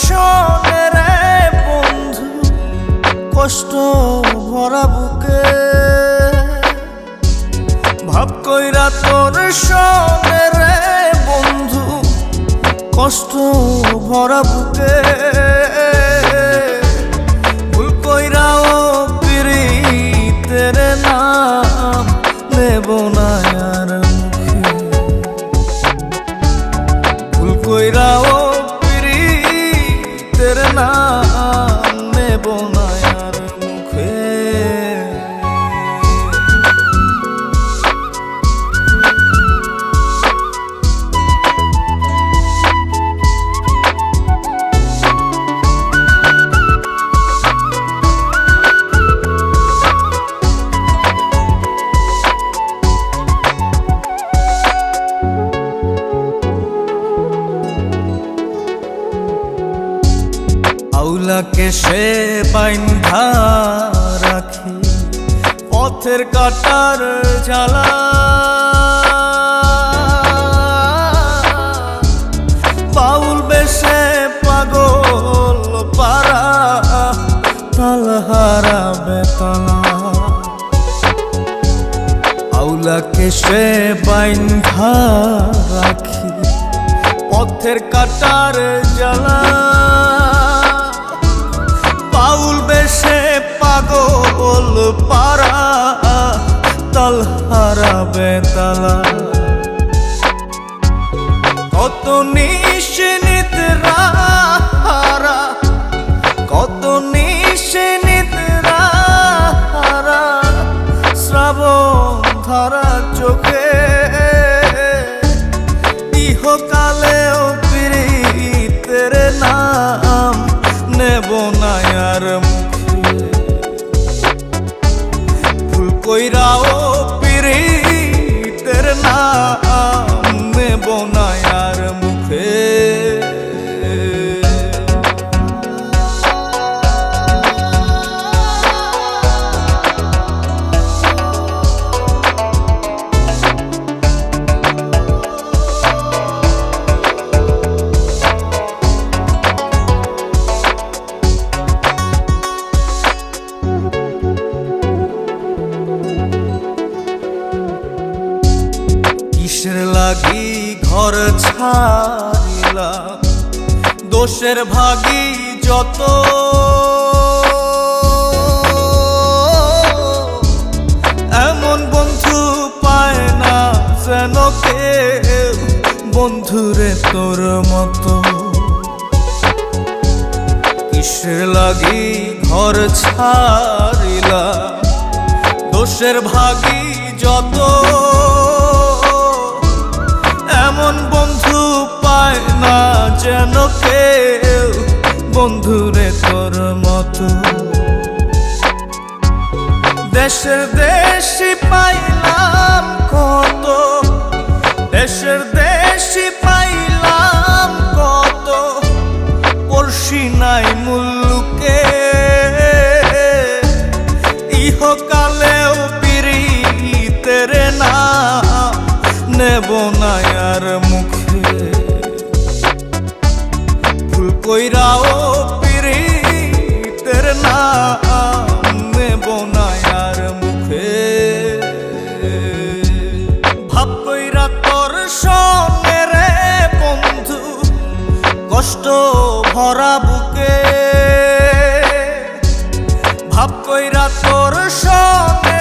শোনে রে বন্ধু, কষ্ট ভরা বুকে। ভাব কইরা তোর শোনে রে বন্ধু, কষ্ট ভরা বুকে। ভুল কইরাও পিরিতের নাম নেব না আর মুখে। ভুল কইরাও পিরিতের নাম নেব না আর মুখে। আউলাকে সে বাইন্ধা রাখি পথের কাটার জ্বালা। বাউল বেশে পাগল পারা তালহারা বেতলা। আউলাকে সে বাইন্ধা রাখি পথের কাটার জ্বালা। বাউল বেশে পাগল পারা তালহারা বেতালা। কত নিশিনিতরা হারা, কত নিশিনিতরা হারা শ্রাবণ ধারা চোখে। ইহকালেও পিরিতের নাম নেব না আর মুখে। ভুল কইরাও পিরিতের নাম নেব না আর মুখে। কিসের লাগি ঘর ছাড়িলাম, দোষের ভাগী যত। এমন বন্ধু পায় না যেন কেউ, বন্ধুরে তোর মতো। কিসের লাগি ঘর ছাড়িলাম, দোষের ভাগী যত। এমন বন্ধু পায় না যেন কেউ, বন্ধুরে তোর মতো। দেশের দেশি পাইলাম কত, দেশের দেশি পাইলাম কত, পড়শি নাই মুল্লুকে। ইহকালেও পিরিতের নাম নেব না আর মুখে। ভুল কইরাও পিরিতের নাম নেব না আর মুখে। ভাব কইরা তোর সঙ্গে রে বন্ধু, কষ্ট ভরা বুকে। ভাব কইরা তোর সঙ্গে